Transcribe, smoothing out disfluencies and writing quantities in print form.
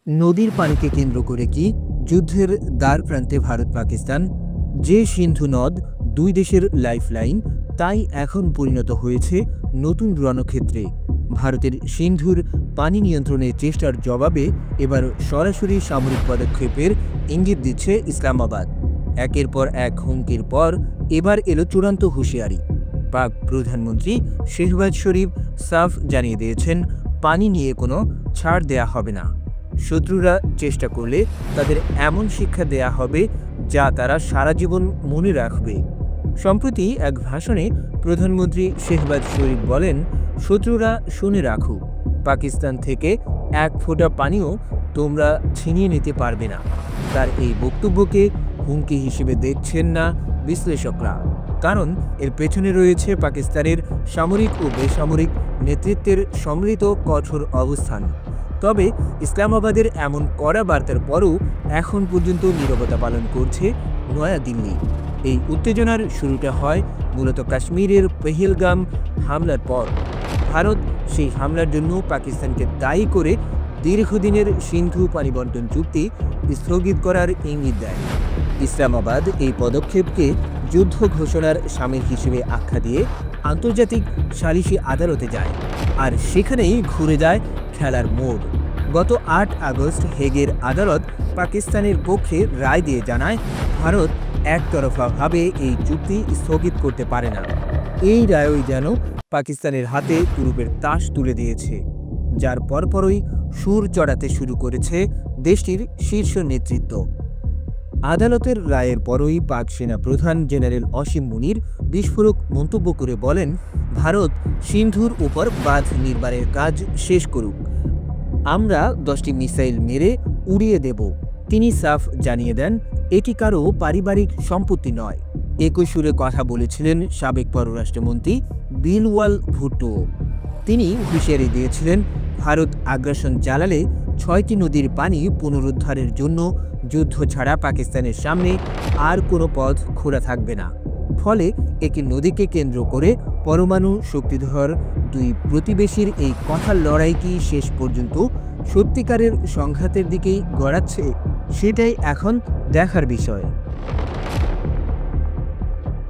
নদীর পানিকে কেন্দ্র করে কি যুদ্ধের দ্বার প্রান্তে ভারত পাকিস্তান? যে সিন্ধু নদ দুই দেশের লাইফলাইন, তাই এখন পরিণত হয়েছে নতুন রণক্ষেত্রে। ভারতের সিন্ধুর পানি নিয়ন্ত্রণের চেষ্টার জবাবে এবার সরাসরি সামরিক পদক্ষেপের ইঙ্গিত দিচ্ছে ইসলামাবাদ। একের পর এক হুমকির পর এবার এলো চূড়ান্ত হুঁশিয়ারি। পাক প্রধানমন্ত্রী শেহবাজ শরীফ সাফ জানিয়ে দিয়েছেন, পানি নিয়ে কোনো ছাড় দেয়া হবে না। শত্রুরা চেষ্টা করলে তাদের এমন শিক্ষা দেয়া হবে যা তারা সারা জীবন মনে রাখবে। সম্প্রতি এক ভাষণে প্রধানমন্ত্রী শেহবাজ শরীফ বলেন, শত্রুরা শুনে রাখুক, পাকিস্তান থেকে এক ফোঁটা পানিও তোমরা ছিনিয়ে নিতে পারবে না। তার এই বক্তব্যকে হুমকি হিসেবে দেখছেন না বিশ্লেষকরা, কারণ এর পেছনে রয়েছে পাকিস্তানের সামরিক ও বেসামরিক নেতৃত্বের সম্মিলিত কঠোর অবস্থান। তবে ইসলামাবাদের এমন কড়া বার্তার পরও এখন পর্যন্ত নীরবতা পালন করছে নয়াদিল্লি। এই উত্তেজনার শুরুটা হয় মূলত কাশ্মীরের পেহেলগাম হামলার পর। ভারত সেই হামলার জন্য পাকিস্তানকে দায়ী করে দীর্ঘদিনের সিন্ধু পানি বণ্টন চুক্তি স্থগিত করার ইঙ্গিত দেয়। ইসলামাবাদ এই পদক্ষেপকে যুদ্ধ ঘোষণার শামিল হিসেবে আখ্যা দিয়ে আন্তর্জাতিক সালিসি আদালতে যায়, আর সেখানেই ঘুরে যায় খেলার মোড়। গত ৮ আগস্ট হেগের আদালত পাকিস্তানের পক্ষে রায় দিয়ে জানায়, ভারত একতরফাভাবে এই চুক্তি স্থগিত করতে পারে না। এই রায়ই যেন পাকিস্তানের হাতে তুরুপের তাস তুলে দিয়েছে, যার পরপরই সুর চড়াতে শুরু করেছে দেশটির শীর্ষ নেতৃত্ব। আদালতের রায়ের পরই পাক সেনা প্রধান জেনারেল অসীম মুনির বিস্ফোরক মন্তব্য করে বলেন, ভারত সিন্ধুর উপর বাঁধ নির্মাণের কাজ শেষ করুক, আমরা 10টি মিসাইল মেরে উড়িয়ে দেব। তিনি সাফ জানিয়ে দেন, এটি কারো পারিবারিক সম্পত্তি নয়। একই সুরে কথা বলেছিলেন সাবেক পররাষ্ট্রমন্ত্রী বিলওয়াল ভুট্টো। তিনি হুঁশিয়ারি দিয়েছিলেন, ভারত আগ্রাসন চালালে 6টি নদীর পানি পুনরুদ্ধারের জন্য যুদ্ধ ছাড়া পাকিস্তানের সামনে আর কোনো পথ খোলা থাকবে না। ফলে একটি নদীকে কেন্দ্র করে পরমাণু শক্তিধর দুই প্রতিবেশীর এই কথার লড়াই কি শেষ পর্যন্ত সত্যিকারের সংঘাতের দিকেই গড়াচ্ছে, সেটাই এখন দেখার বিষয়।